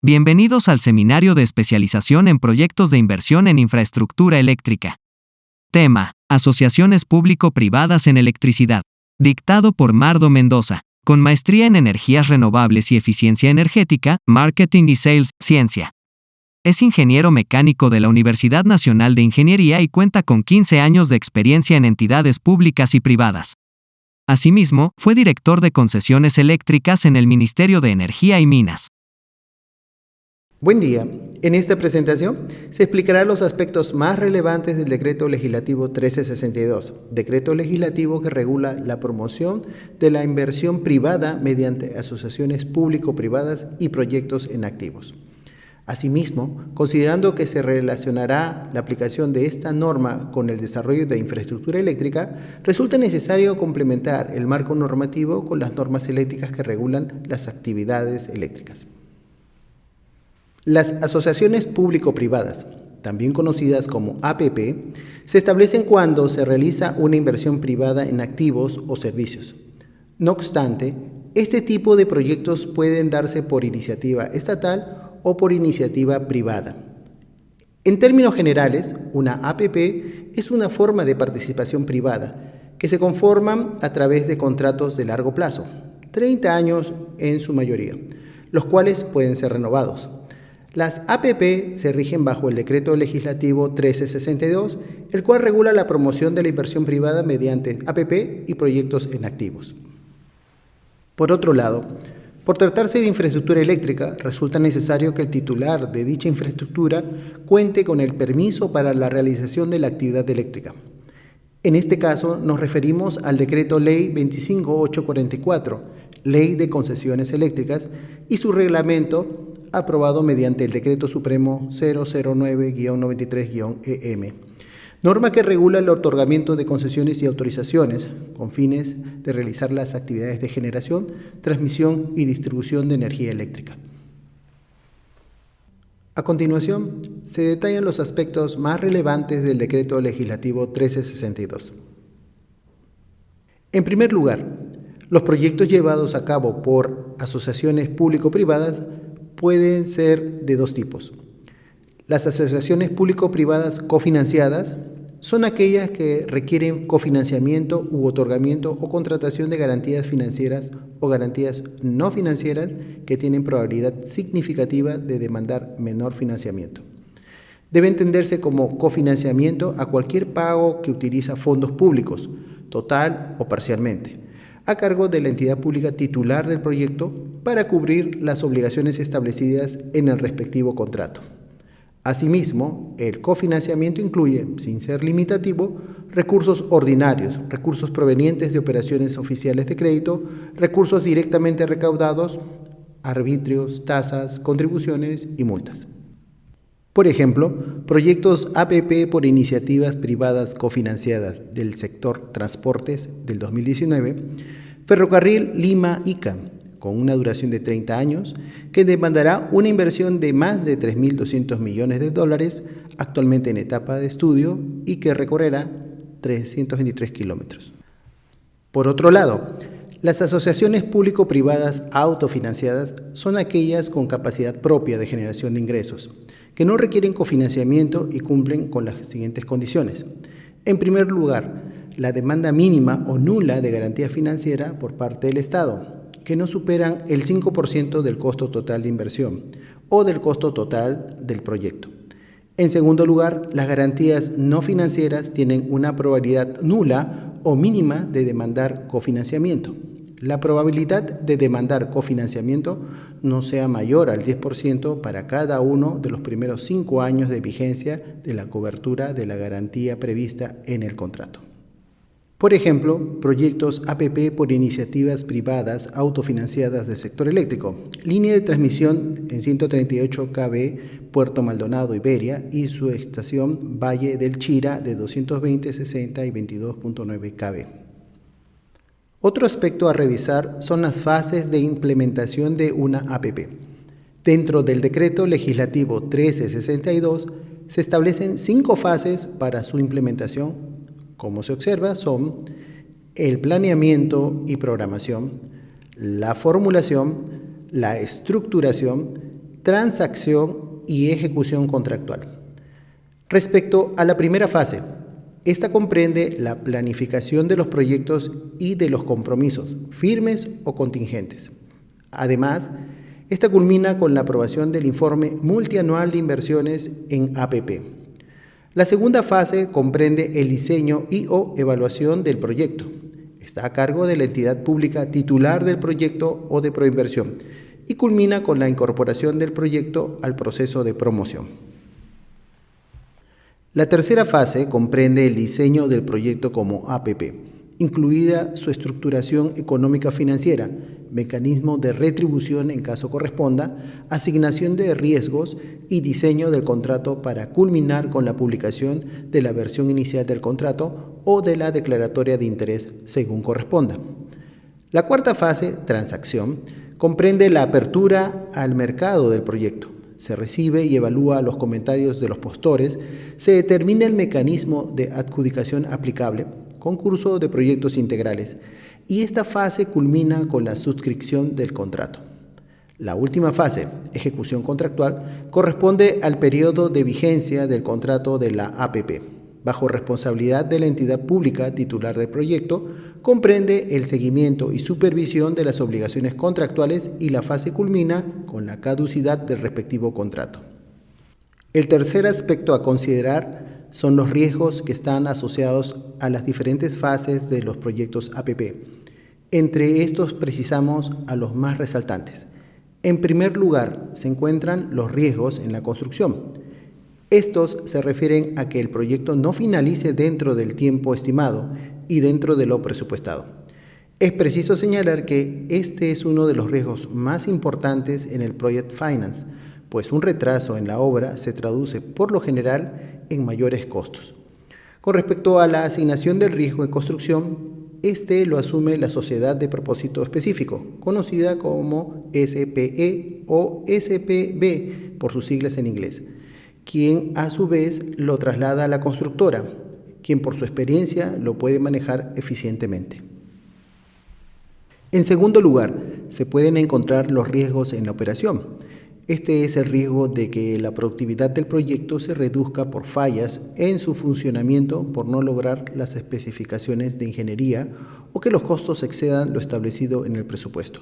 Bienvenidos al Seminario de Especialización en Proyectos de Inversión en Infraestructura Eléctrica. Tema: Asociaciones Público-Privadas en Electricidad. Dictado por Mardo Mendoza, con maestría en Energías Renovables y Eficiencia Energética, Marketing y Sales, Ciencia. Es ingeniero mecánico de la Universidad Nacional de Ingeniería y cuenta con 15 años de experiencia en entidades públicas y privadas. Asimismo, fue director de concesiones eléctricas en el Ministerio de Energía y Minas. Buen día. En esta presentación se explicarán los aspectos más relevantes del Decreto Legislativo 1362, decreto legislativo que regula la promoción de la inversión privada mediante asociaciones público-privadas y proyectos en activos. Asimismo, considerando que se relacionará la aplicación de esta norma con el desarrollo de infraestructura eléctrica, resulta necesario complementar el marco normativo con las normas eléctricas que regulan las actividades eléctricas. Las asociaciones público-privadas, también conocidas como APP, se establecen cuando se realiza una inversión privada en activos o servicios. No obstante, este tipo de proyectos pueden darse por iniciativa estatal o por iniciativa privada. En términos generales, una APP es una forma de participación privada que se conforman a través de contratos de largo plazo, 30 años en su mayoría, los cuales pueden ser renovados. Las APP se rigen bajo el Decreto Legislativo 1362, el cual regula la promoción de la inversión privada mediante APP y proyectos en activos. Por otro lado, por tratarse de infraestructura eléctrica, resulta necesario que el titular de dicha infraestructura cuente con el permiso para la realización de la actividad eléctrica. En este caso, nos referimos al Decreto Ley 25844, Ley de Concesiones Eléctricas, y su reglamento aprobado mediante el Decreto Supremo 009-93-EM, norma que regula el otorgamiento de concesiones y autorizaciones con fines de realizar las actividades de generación, transmisión y distribución de energía eléctrica. A continuación, se detallan los aspectos más relevantes del Decreto Legislativo 1362. En primer lugar, los proyectos llevados a cabo por asociaciones público-privadas pueden ser de dos tipos. Las asociaciones público-privadas cofinanciadas son aquellas que requieren cofinanciamiento u otorgamiento o contratación de garantías financieras o garantías no financieras que tienen probabilidad significativa de demandar menor financiamiento. Debe entenderse como cofinanciamiento a cualquier pago que utiliza fondos públicos, total o parcialmente, a cargo de la entidad pública titular del proyecto para cubrir las obligaciones establecidas en el respectivo contrato. Asimismo, el cofinanciamiento incluye, sin ser limitativo, recursos ordinarios, recursos provenientes de operaciones oficiales de crédito, recursos directamente recaudados, arbitrios, tasas, contribuciones y multas. Por ejemplo, proyectos APP por iniciativas privadas cofinanciadas del sector transportes del 2019, Ferrocarril Lima-Ica, con una duración de 30 años, que demandará una inversión de más de 3.200 millones de dólares, actualmente en etapa de estudio, y que recorrerá 323 kilómetros. Por otro lado, las asociaciones público-privadas autofinanciadas son aquellas con capacidad propia de generación de ingresos, que no requieren cofinanciamiento y cumplen con las siguientes condiciones. En primer lugar, la demanda mínima o nula de garantía financiera por parte del Estado, que no superan el 5% del costo total de inversión o del costo total del proyecto. En segundo lugar, las garantías no financieras tienen una probabilidad nula o mínima de demandar cofinanciamiento. La probabilidad de demandar cofinanciamiento no sea mayor al 10% para cada uno de los primeros 5 años de vigencia de la cobertura de la garantía prevista en el contrato. Por ejemplo, proyectos APP por iniciativas privadas autofinanciadas del sector eléctrico, línea de transmisión en 138 kV Puerto Maldonado, Iberia, y su estación Valle del Chira de 220, 60 y 22.9 kV. Otro aspecto a revisar son las fases de implementación de una APP. Dentro del Decreto Legislativo 1362 se establecen 5 fases para su implementación. Como se observa, son el planeamiento y programación, la formulación, la estructuración, transacción y ejecución contractual. Respecto a la primera fase, esta comprende la planificación de los proyectos y de los compromisos, firmes o contingentes. Además, esta culmina con la aprobación del informe multianual de inversiones en APP. La segunda fase comprende el diseño y/o evaluación del proyecto. Está a cargo de la entidad pública titular del proyecto o de proinversión y culmina con la incorporación del proyecto al proceso de promoción. La tercera fase comprende el diseño del proyecto como APP, incluida su estructuración económica financiera, mecanismo de retribución en caso corresponda, asignación de riesgos y diseño del contrato para culminar con la publicación de la versión inicial del contrato o de la declaratoria de interés según corresponda. La cuarta fase, transacción, comprende la apertura al mercado del proyecto. Se recibe y evalúa los comentarios de los postores, se determina el mecanismo de adjudicación aplicable, concurso de proyectos integrales, y esta fase culmina con la suscripción del contrato. La última fase, ejecución contractual, corresponde al periodo de vigencia del contrato de la APP. Bajo responsabilidad de la entidad pública titular del proyecto, comprende el seguimiento y supervisión de las obligaciones contractuales y la fase culmina con la caducidad del respectivo contrato. El tercer aspecto a considerar son los riesgos que están asociados a las diferentes fases de los proyectos APP. Entre estos precisamos a los más resaltantes. En primer lugar, se encuentran los riesgos en la construcción. Estos se refieren a que el proyecto no finalice dentro del tiempo estimado y dentro de lo presupuestado. Es preciso señalar que este es uno de los riesgos más importantes en el Project Finance, pues un retraso en la obra se traduce por lo general en mayores costos. Con respecto a la asignación del riesgo en construcción, este lo asume la sociedad de propósito específico, conocida como SPE o SPB por sus siglas en inglés, quien a su vez lo traslada a la constructora, quien por su experiencia lo puede manejar eficientemente. En segundo lugar, se pueden encontrar los riesgos en la operación. Este es el riesgo de que la productividad del proyecto se reduzca por fallas en su funcionamiento por no lograr las especificaciones de ingeniería o que los costos excedan lo establecido en el presupuesto.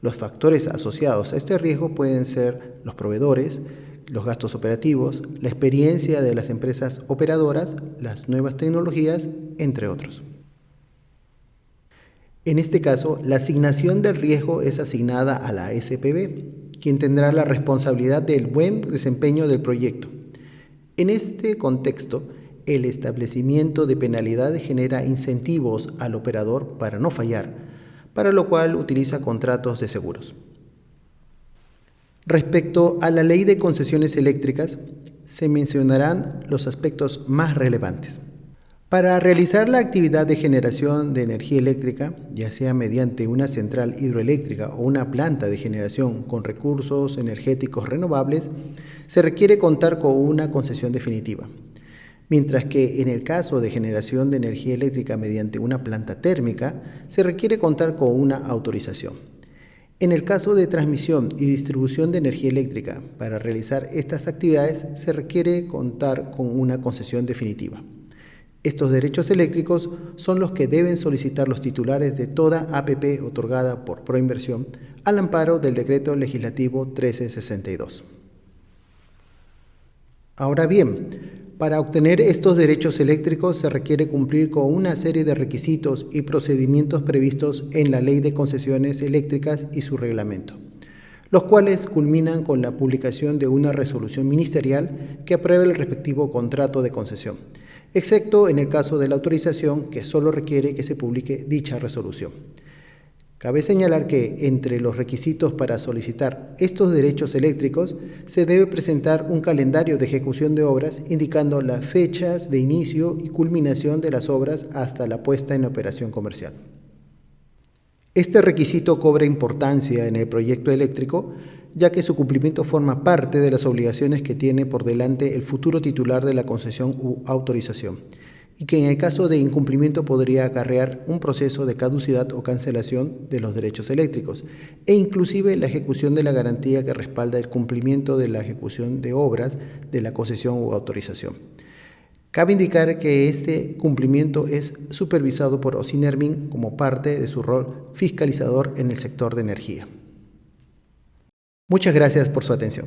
Los factores asociados a este riesgo pueden ser los proveedores, los gastos operativos, la experiencia de las empresas operadoras, las nuevas tecnologías, entre otros. En este caso, la asignación del riesgo es asignada a la SPB, quien tendrá la responsabilidad del buen desempeño del proyecto. En este contexto, el establecimiento de penalidades genera incentivos al operador para no fallar, para lo cual utiliza contratos de seguros. Respecto a la Ley de Concesiones Eléctricas, se mencionarán los aspectos más relevantes. Para realizar la actividad de generación de energía eléctrica, ya sea mediante una central hidroeléctrica o una planta de generación con recursos energéticos renovables, se requiere contar con una concesión definitiva, mientras que en el caso de generación de energía eléctrica mediante una planta térmica, se requiere contar con una autorización. En el caso de transmisión y distribución de energía eléctrica, para realizar estas actividades se requiere contar con una concesión definitiva. Estos derechos eléctricos son los que deben solicitar los titulares de toda APP otorgada por Proinversión al amparo del Decreto Legislativo 1362. Ahora bien, para obtener estos derechos eléctricos se requiere cumplir con una serie de requisitos y procedimientos previstos en la Ley de Concesiones Eléctricas y su reglamento, los cuales culminan con la publicación de una resolución ministerial que apruebe el respectivo contrato de concesión, excepto en el caso de la autorización, que solo requiere que se publique dicha resolución. Cabe señalar que entre los requisitos para solicitar estos derechos eléctricos se debe presentar un calendario de ejecución de obras indicando las fechas de inicio y culminación de las obras hasta la puesta en operación comercial. Este requisito cobra importancia en el proyecto eléctrico, ya que su cumplimiento forma parte de las obligaciones que tiene por delante el futuro titular de la concesión u autorización, y que en el caso de incumplimiento podría acarrear un proceso de caducidad o cancelación de los derechos eléctricos e inclusive la ejecución de la garantía que respalda el cumplimiento de la ejecución de obras de la concesión u autorización. Cabe indicar que este cumplimiento es supervisado por OSINERMIN como parte de su rol fiscalizador en el sector de energía. Muchas gracias por su atención.